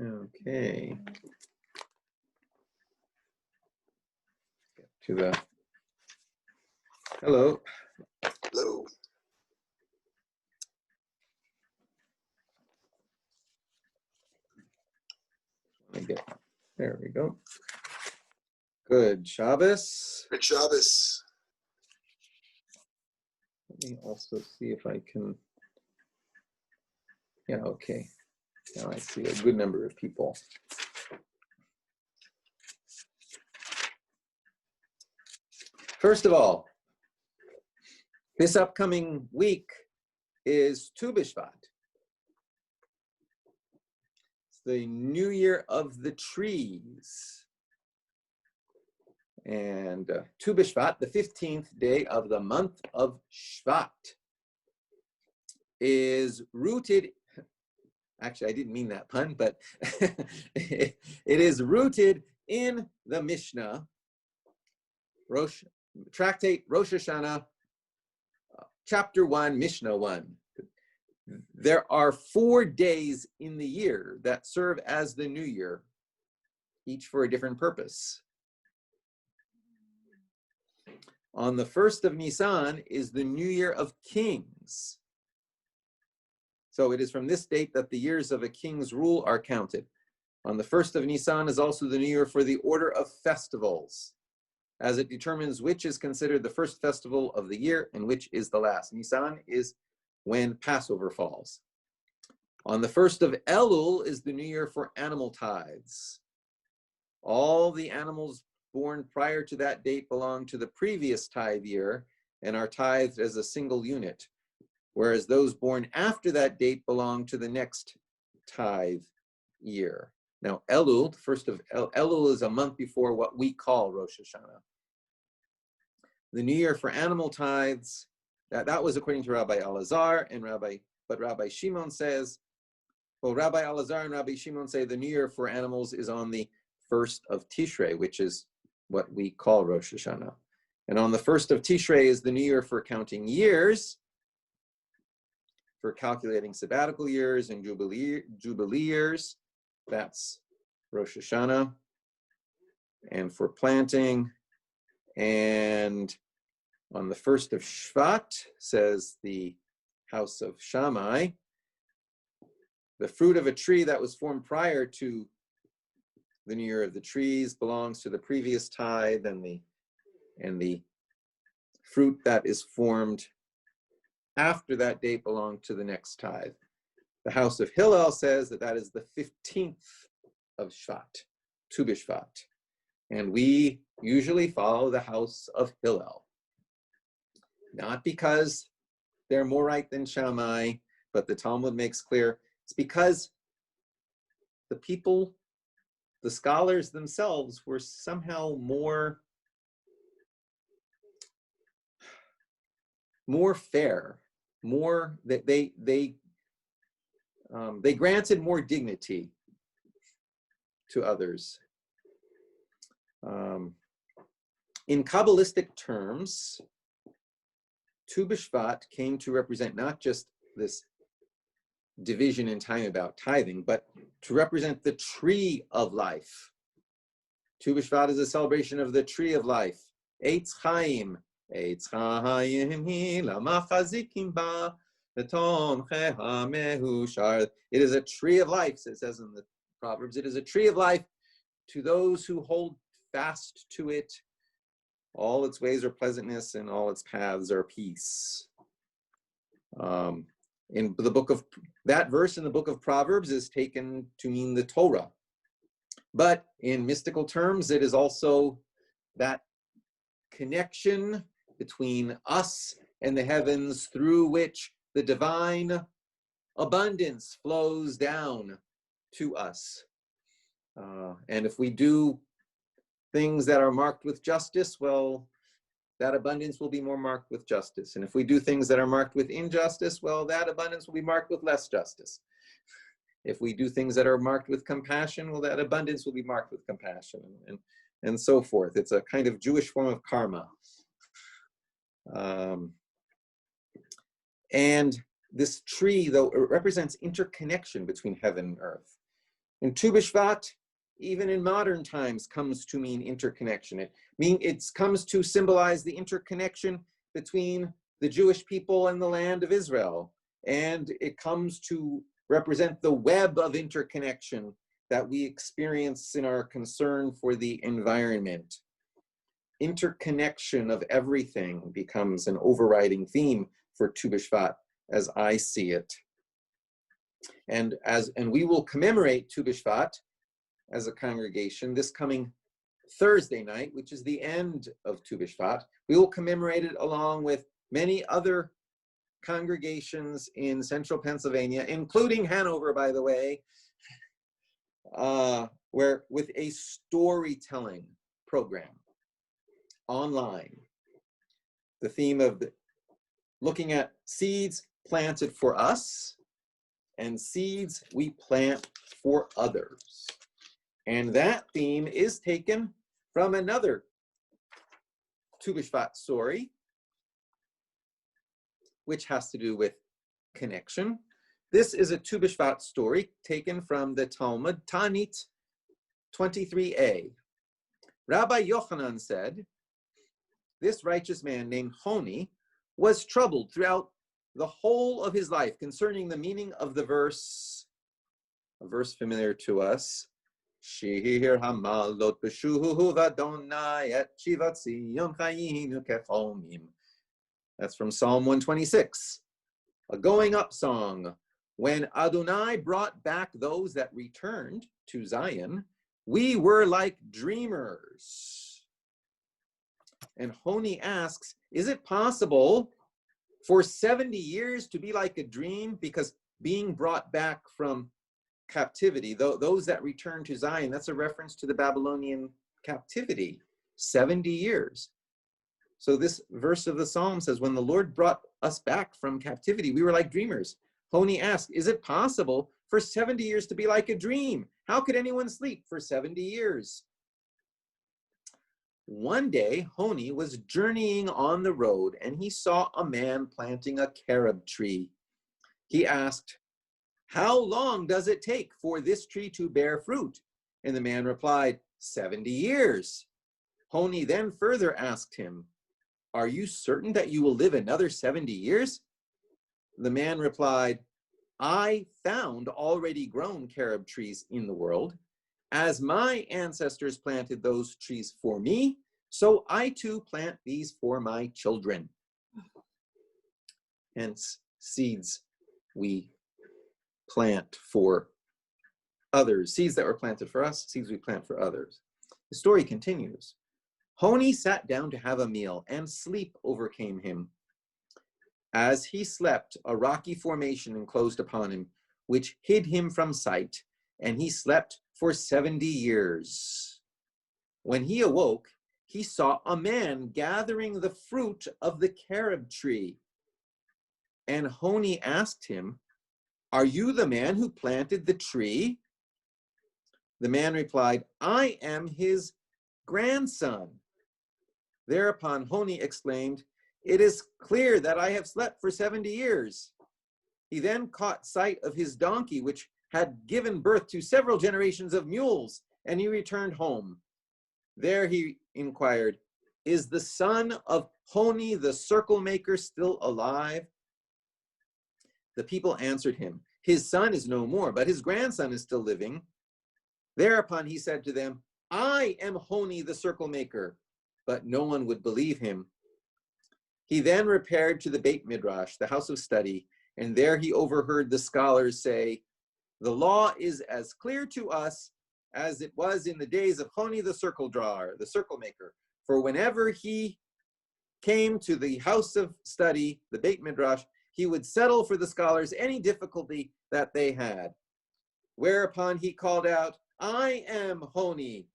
Okay. Get to the hello. Hello. There we go. Good Shabbos. Good Shabbos. Let me also see if I can. Yeah, okay. Now I see a good number of people. First of all, this upcoming week is Tu B'Shvat. It's the New Year of the Trees. And Tu B'Shvat, the 15th day of the month of Shvat, is rooted, actually I didn't mean that pun, but it is rooted in the Mishnah, Tractate Rosh Hashanah, Chapter 1, Mishnah 1. There are 4 days in the year that serve as the New Year, each for a different purpose. On the 1st of Nisan is the New Year of Kings. So it is from this date that the years of a king's rule are counted. On the 1st of Nisan is also the New Year for the order of festivals, as it determines which is considered the first festival of the year and which is the last. Nisan is when Passover falls. On the 1st of Elul is the New Year for animal tithes. All the animals born prior to that date belong to the previous tithe year and are tithed as a single unit, whereas those born after that date belong to the next tithe year. Now, Elul, the first of Elul is a month before what we call Rosh Hashanah. The New Year for animal tithes, that was according to Rabbi Elazar and Rabbi Shimon says, well, Rabbi Elazar and Rabbi Shimon say the New Year for animals is on the 1st of Tishrei, which is what we call Rosh Hashanah. And on the 1st of Tishrei is the New Year for counting years, for calculating sabbatical years and jubilee years. That's Rosh Hashanah. And for planting. And on the 1st of Shvat, says the house of Shammai, the fruit of a tree that was formed prior to the New Year of the Trees belongs to the previous tithe, and the fruit that is formed after that date belong to the next tithe. The house of Hillel says that is the 15th of Shvat, Tu B'Shvat. And we usually follow the house of Hillel. Not because they're more right than Shammai, but the Talmud makes clear it's because the people, the scholars themselves, were somehow more fair, more that they granted more dignity to others. In Kabbalistic terms, Tu B'Shvat came to represent not just this division in time about tithing, but to represent the tree of life. Tu B'Shvat is a celebration of the tree of life. Eitz Chaim. Eitz Chaim hi lamachazikim ba v'tomchei ha'mehushar. It is a tree of life, it says in the Proverbs. It is a tree of life to those who hold fast to it. All its ways are pleasantness and all its paths are peace. In the book of that verse in the book of Proverbs is taken to mean the Torah. But in mystical terms, it is also that connection between us and the heavens through which the divine abundance flows down to us. And if we do things that are marked with justice, well, that abundance will be more marked with justice. And if we do things that are marked with injustice, well, that abundance will be marked with less justice. If we do things that are marked with compassion, well, that abundance will be marked with compassion, and so forth. It's a kind of Jewish form of karma. And this tree, though, it represents interconnection between heaven and earth. And Tu B'Shvat, even in modern times, comes to mean interconnection. It comes to symbolize the interconnection between the Jewish people and the land of Israel. And it comes to represent the web of interconnection that we experience in our concern for the environment. Interconnection of everything becomes an overriding theme for Tu B'Shvat, as I see it. And we will commemorate Tu B'Shvat as a congregation this coming Thursday night, which is the end of Tu B'Shvat. We will commemorate it along with many other congregations in central Pennsylvania, including Hanover, by the way, where with a storytelling program online. The theme of looking at seeds planted for us and seeds we plant for others. And that theme is taken from another Tu B'Shvat story, which has to do with connection. This is a Tu B'Shvat story taken from the Talmud, Tanit 23a. Rabbi Yochanan said, this righteous man named Honi was troubled throughout the whole of his life concerning the meaning of the verse, a verse familiar to us, Shir hamalot b'shuhu v'Adonai et shivat Zion chayinu kechomim. That's from Psalm 126, a going up song. When Adonai brought back those that returned to Zion, we were like dreamers. And Honi asks, is it possible for 70 years to be like a dream? Because being brought back from captivity, those that return to Zion, that's a reference to the Babylonian captivity, 70 years. So this verse of the Psalm says, when the Lord brought us back from captivity, we were like dreamers. Honi asked, is it possible for 70 years to be like a dream? How could anyone sleep for 70 years? One day, Honi was journeying on the road and he saw a man planting a carob tree. He asked, how long does it take for this tree to bear fruit? And the man replied, 70 years. Honi then further asked him, are you certain that you will live another 70 years? The man replied, I found already grown carob trees in the world. As my ancestors planted those trees for me, so I too plant these for my children. Hence, seeds we plant for others. Seeds that were planted for us, seeds we plant for others. The story continues. Honi sat down to have a meal, and sleep overcame him. As he slept, a rocky formation enclosed upon him, which hid him from sight, and he slept for 70 years. When he awoke, he saw a man gathering the fruit of the carob tree. And Honi asked him, are you the man who planted the tree? The man replied, I am his grandson. Thereupon Honi exclaimed, it is clear that I have slept for 70 years. He then caught sight of his donkey, which had given birth to several generations of mules, and he returned home. There he inquired, is the son of Honi the circle maker still alive? The people answered him, his son is no more, but his grandson is still living. Thereupon he said to them, I am Honi the circle maker. But no one would believe him. He then repaired to the Beit Midrash, the house of study, and there he overheard the scholars say, the law is as clear to us as it was in the days of Honi the circle drawer, the circle maker. For whenever he came to the house of study, the Beit Midrash, he would settle for the scholars any difficulty that they had. Whereupon he called out, I am Honi.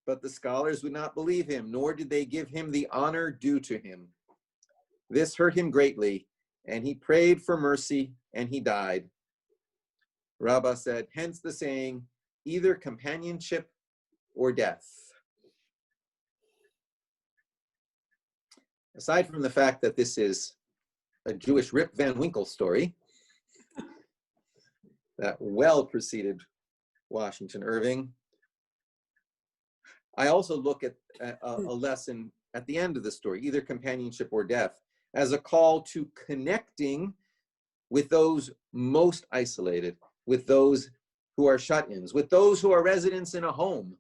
But the scholars would not believe him, nor did they give him the honor due to him. This hurt him greatly, and he prayed for mercy, and he died. Rabbi said, hence the saying, either companionship or death. Aside from the fact that this is a Jewish Rip Van Winkle story that well preceded Washington Irving. I also look at a lesson at the end of the story, either companionship or death, as a call to connecting with those most isolated, with those who are shut-ins, with those who are residents in a home.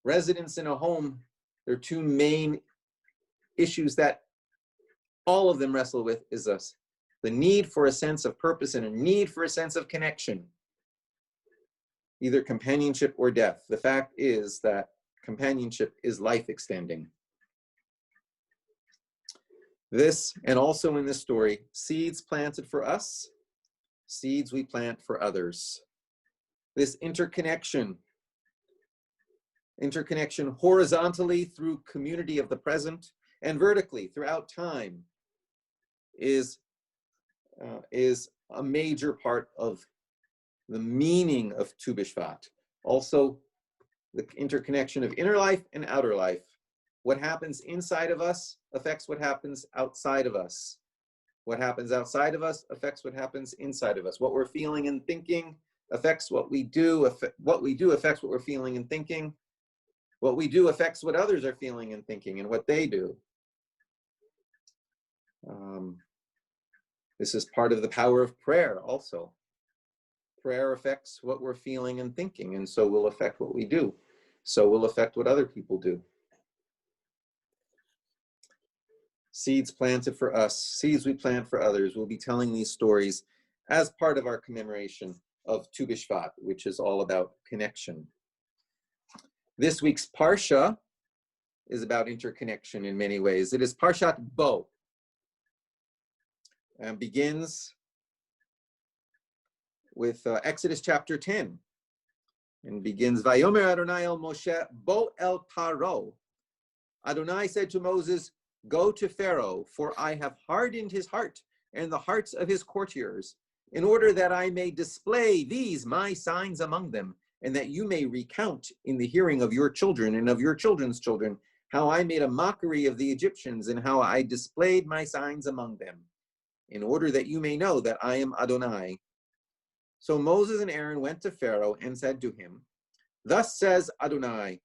Residents in a home, there are two main issues that all of them wrestle with is us. The need for a sense of purpose and a need for a sense of connection, either companionship or death. The fact is that companionship is life extending. This, and also in this story, seeds planted for us, seeds we plant for others. This interconnection horizontally through community of the present and vertically throughout time is a major part of the meaning of Tu B'Shvat. Also, the interconnection of inner life and outer life. What happens inside of us affects what happens outside of us. What happens outside of us affects what happens inside of us. What we're feeling and thinking affects what we do. What we do affects what we're feeling and thinking. What we do affects what others are feeling and thinking and what they do. This is part of the power of prayer also. Prayer affects what we're feeling and thinking, and so will affect what we do. So will affect what other people do. Seeds planted for us, seeds we plant for others. We'll be telling these stories as part of our commemoration of Tu B'Shvat, which is all about connection. This week's Parsha is about interconnection in many ways. It is Parshat Bo, and begins with Exodus chapter 10, and begins, Vayomer Adonai el Moshe, Bo el Paro. Adonai said to Moses, go to Pharaoh, for I have hardened his heart and the hearts of his courtiers, in order that I may display these my signs among them, and that you may recount in the hearing of your children and of your children's children how I made a mockery of the Egyptians and how I displayed my signs among them, in order that you may know that I am Adonai. So Moses and Aaron went to Pharaoh and said to him, thus says Adonai,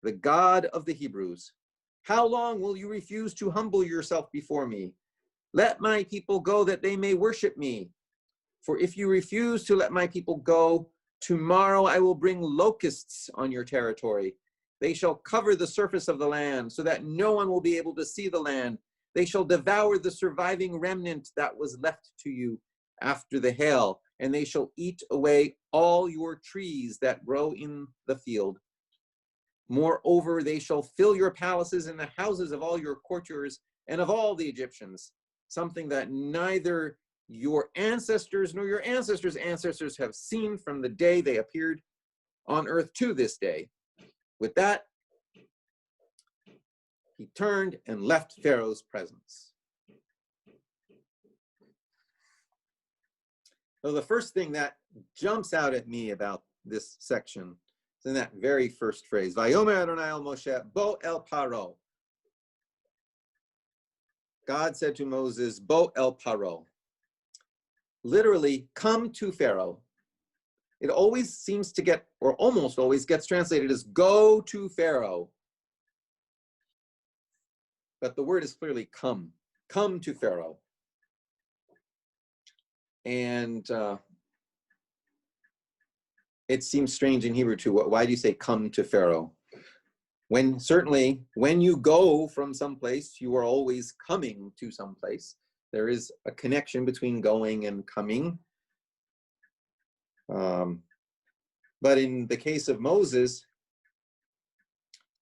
the God of the Hebrews, how long will you refuse to humble yourself before me? Let my people go that they may worship me. For if you refuse to let my people go, tomorrow I will bring locusts on your territory. They shall cover the surface of the land so that no one will be able to see the land. They shall devour the surviving remnant that was left to you after the hail, and they shall eat away all your trees that grow in the field. Moreover, they shall fill your palaces and the houses of all your courtiers and of all the Egyptians, something that neither your ancestors nor your ancestors' ancestors have seen from the day they appeared on earth to this day. With that, he turned and left Pharaoh's presence. So the first thing that jumps out at me about this section is in that very first phrase, Vayomer Adonai el Moshe, Bo el Paro. God said to Moses, Bo el Paro. Literally, come to Pharaoh. It always seems to get, or almost always gets translated as go to Pharaoh. But the word is clearly come to Pharaoh. And it seems strange in Hebrew too. Why do you say come to Pharaoh? When certainly, when you go from someplace, you are always coming to someplace. There is a connection between going and coming. But in the case of Moses,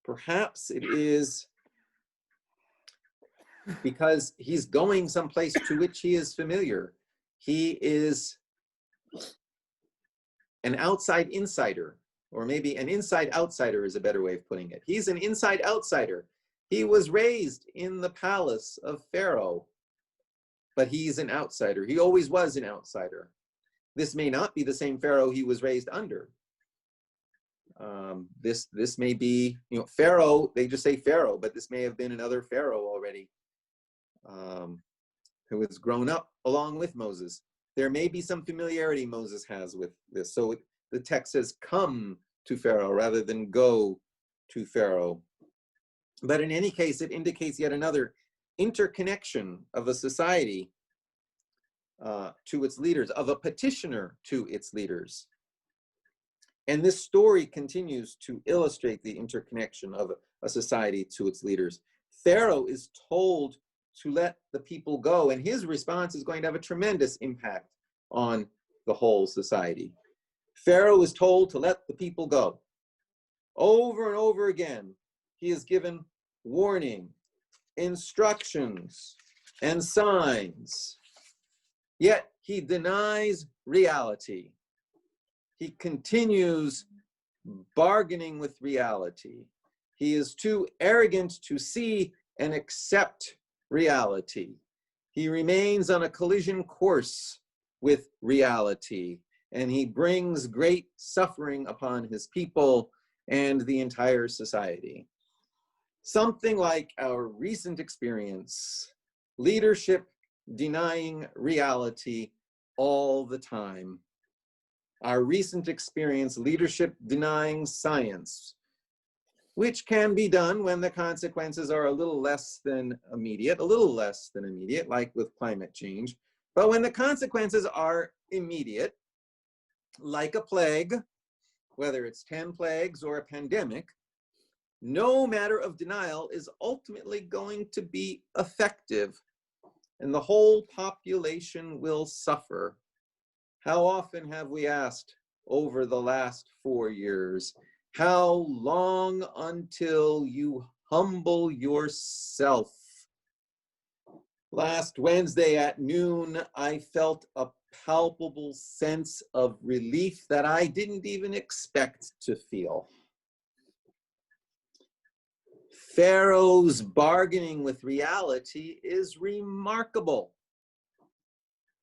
perhaps it is because he's going someplace to which he is familiar. He is an outside insider, or maybe an inside outsider is a better way of putting it. He's an inside outsider. He was raised in the palace of Pharaoh, but he's an outsider. He always was an outsider. This may not be the same Pharaoh he was raised under. This may be, Pharaoh, they just say Pharaoh, but this may have been another Pharaoh already who has grown up along with Moses. There may be some familiarity Moses has with this. So the text says come to Pharaoh rather than go to Pharaoh. But in any case, it indicates yet another interconnection of a society to its leaders, of a petitioner to its leaders. And this story continues to illustrate the interconnection of a society to its leaders. Pharaoh is told to let the people go, and his response is going to have a tremendous impact on the whole society. Pharaoh is told to let the people go. Over and over again, he is given warning, instructions, and signs. Yet he denies reality. He continues bargaining with reality. He is too arrogant to see and accept reality. He remains on a collision course with reality, and he brings great suffering upon his people and the entire society. Something like our recent experience, leadership denying reality all the time. Our recent experience, leadership denying science, which can be done when the consequences are a little less than immediate, like with climate change. But when the consequences are immediate, like a plague, whether it's 10 plagues or a pandemic, no matter of denial is ultimately going to be effective, and the whole population will suffer. How often have we asked over the last 4 years, how long until you humble yourself? Last Wednesday at noon, I felt a palpable sense of relief that I didn't even expect to feel. Pharaoh's bargaining with reality is remarkable.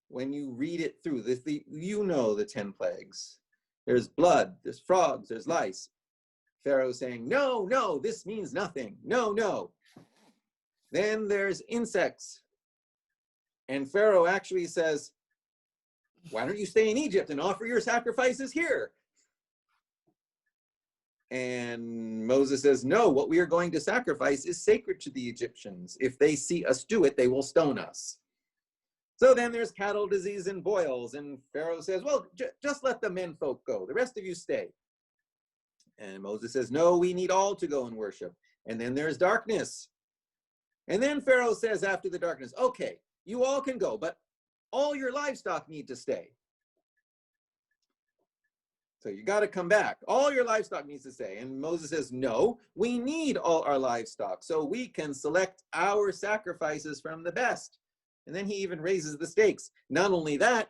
When you read it through, you know the 10 plagues. There's blood, there's frogs, there's lice. Pharaoh saying, no, no, this means nothing. No, no. Then there's insects. And Pharaoh actually says, why don't you stay in Egypt and offer your sacrifices here? And Moses says, no, what we are going to sacrifice is sacred to the Egyptians. If they see us do it, they will stone us. So then there's cattle disease and boils, and Pharaoh says, well, just let the men folk go. The rest of you stay. And Moses says, no, we need all to go and worship. And then there's darkness. And then Pharaoh says after the darkness, okay, you all can go, but all your livestock need to stay. So you got to come back. All your livestock needs to stay. And Moses says, no, we need all our livestock so we can select our sacrifices from the best. And then he even raises the stakes. Not only that,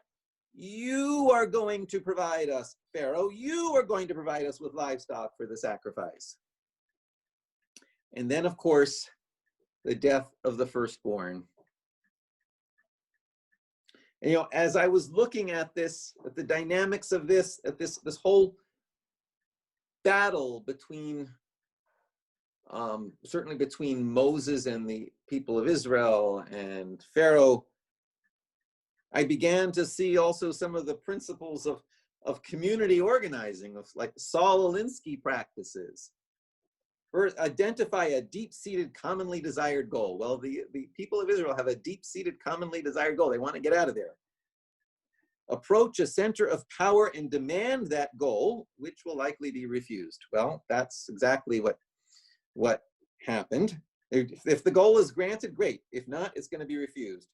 you are going to provide us, Pharaoh, you are going to provide us with livestock for the sacrifice. And then, of course, the death of the firstborn. And, as I was looking at this, at the dynamics of this, at this whole battle between, certainly between Moses and the people of Israel and Pharaoh, I began to see also some of the principles of community organizing, of like Saul Alinsky practices. First, identify a deep-seated, commonly desired goal. Well, the people of Israel have a deep-seated, commonly desired goal. They want to get out of there. Approach a center of power and demand that goal, which will likely be refused. Well, that's exactly what happened. If the goal is granted, great. If not, it's going to be refused.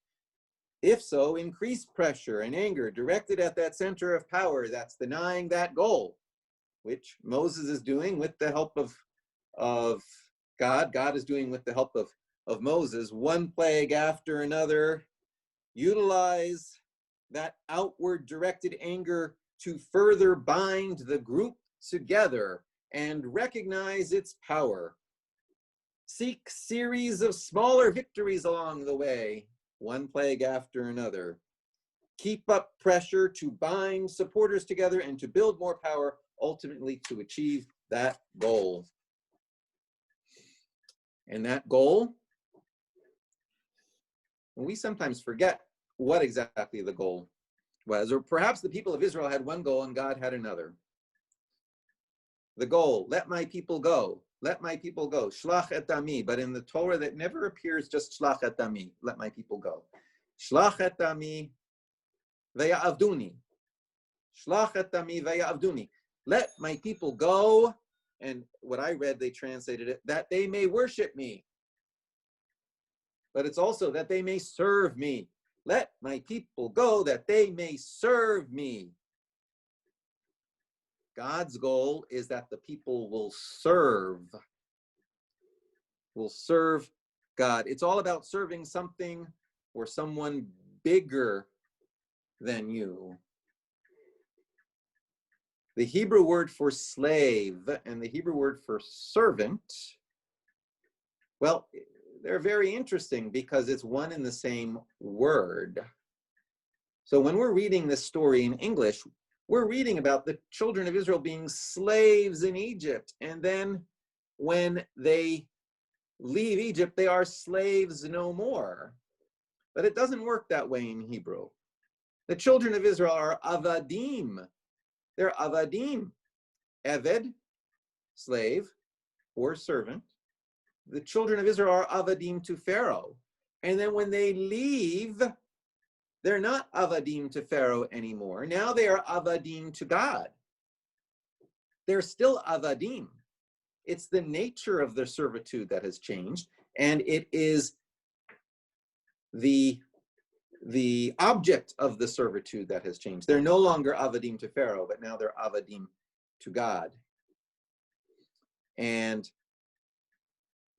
If so, increase pressure and anger directed at that center of power that's denying that goal, which Moses is doing with the help of God. God is doing with the help of Moses, one plague after another. Utilize that outward directed anger to further bind the group together and recognize its power. Seek series of smaller victories along the way, one plague after another. Keep up pressure to bind supporters together and to build more power, ultimately to achieve that goal. And that goal, we sometimes forget what exactly the goal was, or perhaps the people of Israel had one goal and God had another. the goal, let my people go. Let my people go. Shlach et ami. But in the Torah, that never appears just shlach et ami. Let my people go. Shlach et ami ve'ya'avduni. Shlach et ami ve'ya'avduni. Let my people go. And what I read, they translated it, that they may worship me. But it's also that they may serve me. Let my people go that they may serve me. God's goal is that the people will serve God. It's all about serving something or someone bigger than you. The Hebrew word for slave and the Hebrew word for servant, well, they're very interesting because it's one and the same word. So when we're reading this story in English, we're reading about the children of Israel being slaves in Egypt. And then when they leave Egypt, they are slaves no more. But it doesn't work that way in Hebrew. The children of Israel are avadim. They're avadim. Eved, slave or servant. The children of Israel are avadim to Pharaoh. And then when they leave, they're not avadim to Pharaoh anymore. Now they are avadim to God. They're still avadim. It's the nature of their servitude that has changed, and it is the object of the servitude that has changed. They're no longer avadim to Pharaoh, but now they're avadim to God. And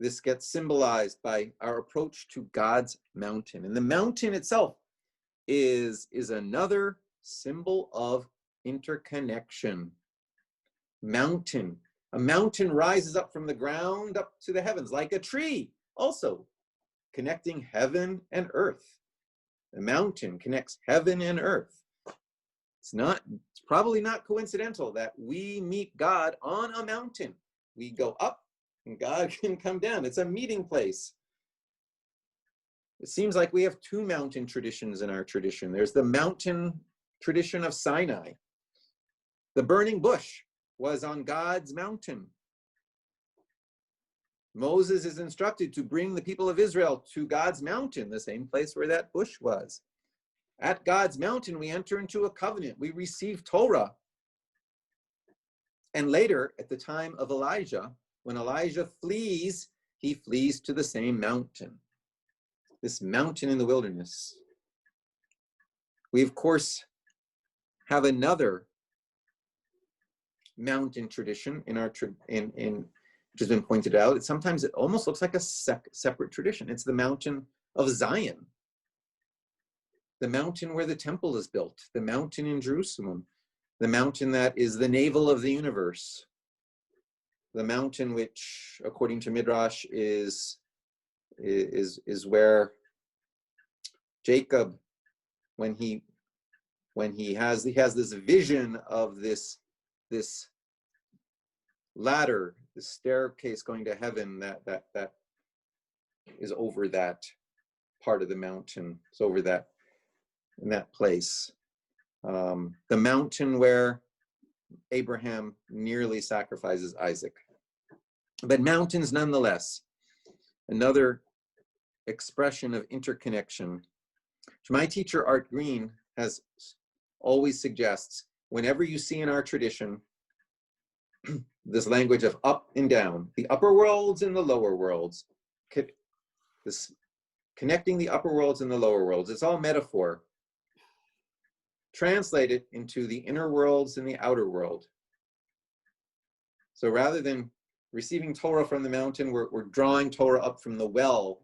this gets symbolized by our approach to God's mountain. And the mountain itself is another symbol of interconnection. Mountain. A mountain rises up from the ground up to the heavens like a tree, also connecting heaven and earth. The mountain connects heaven and earth. It's probably not coincidental that we meet God on a mountain. We go up and God can come down. It's a meeting place. It seems like we have two mountain traditions in our tradition. There's the mountain tradition of Sinai. The burning bush was on God's mountain. Moses is instructed to bring the people of Israel to God's mountain, the same place where that bush was. At God's mountain, we enter into a covenant. We receive Torah. And later, at the time of Elijah, when Elijah flees, he flees to the same mountain. This mountain in the wilderness. We, of course, have another mountain tradition in our which has been pointed out. Sometimes it almost looks like a separate tradition. It's the mountain of Zion, the mountain where the temple is built, the mountain in Jerusalem, the mountain that is the navel of the universe, the mountain which, according to Midrash, is where Jacob, when he has this vision of this ladder, this staircase going to heaven that is over that part of the mountain. It's over that, in that place. The mountain where Abraham nearly sacrifices Isaac. But mountains nonetheless, another expression of interconnection. My teacher, Art Green, has always suggests, whenever you see in our tradition this language of up and down, the upper worlds and the lower worlds, this connecting the upper worlds and the lower worlds, it's all metaphor. Translate it into the inner worlds and the outer world. So rather than receiving Torah from the mountain, we're drawing Torah up from the well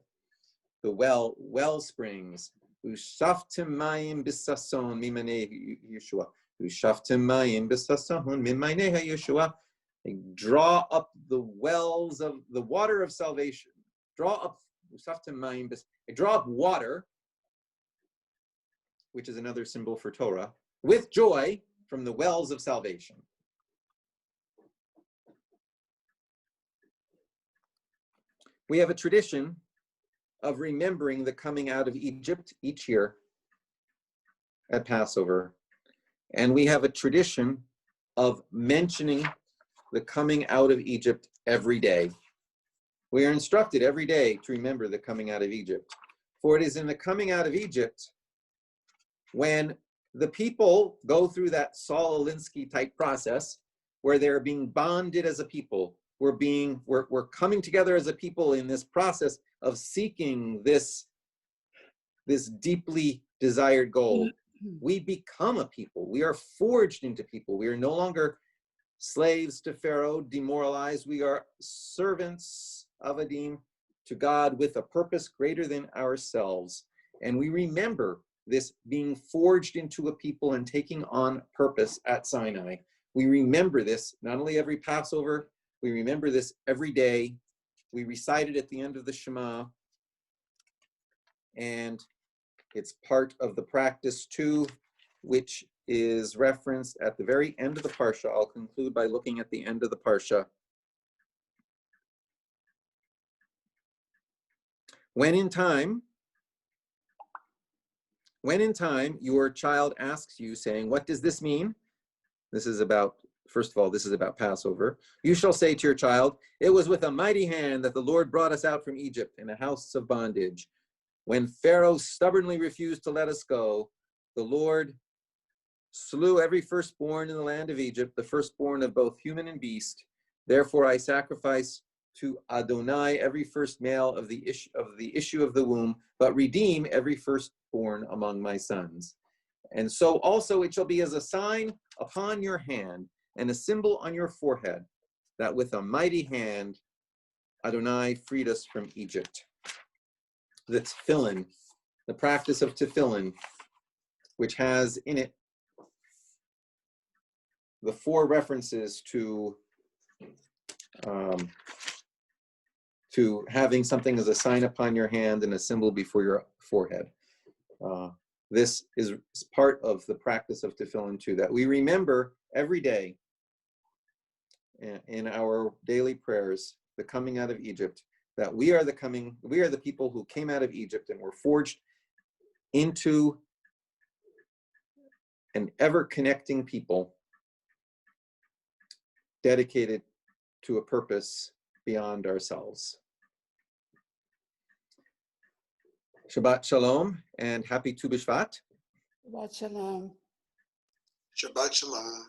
springs. Ushaftem mayim bisason mimanei Yeshua. Ushaftem mayim bisason mimanei Yeshua. Draw up the wells of the water of salvation. Draw up water, which is another symbol for Torah, with joy from the wells of salvation. We have a tradition of remembering the coming out of Egypt each year at Passover. And we have a tradition of mentioning the coming out of Egypt every day. We are instructed every day to remember the coming out of Egypt. For it is in the coming out of Egypt when the people go through that Saul Alinsky type process where they're being bonded as a people. We're coming together as a people in this process of seeking this deeply desired goal. We become a people. We are forged into people. We are no longer slaves to Pharaoh, demoralized. We are servants of Adim to God with a purpose greater than ourselves. And we remember this being forged into a people and taking on purpose at Sinai. We remember this not only every Passover, we remember this every day. We recite it at the end of the Shema. And it's part of the practice too, which is referenced at the very end of the Parsha. I'll conclude by looking at the end of the Parsha. When in time your child asks you, saying, what does this mean? This is about, first of all, this is about Passover. You shall say to your child, it was with a mighty hand that the Lord brought us out from Egypt in a house of bondage. When Pharaoh stubbornly refused to let us go, the Lord slew every firstborn in the land of Egypt, the firstborn of both human and beast. Therefore I sacrifice to Adonai every first male of the issue of the womb, but redeem every firstborn among my sons. And so also it shall be as a sign upon your hand and a symbol on your forehead, that with a mighty hand Adonai freed us from Egypt. The tefillin, the practice of tefillin, which has in it the 4 references to having something as a sign upon your hand and a symbol before your forehead. This is part of the practice of tefillin too, that we remember every day in our daily prayers, the coming out of Egypt, that we are the people who came out of Egypt and were forged into an ever-connecting people dedicated to a purpose beyond ourselves. Shabbat Shalom and happy Tu B'Shvat. Shabbat Shalom. Shabbat Shalom.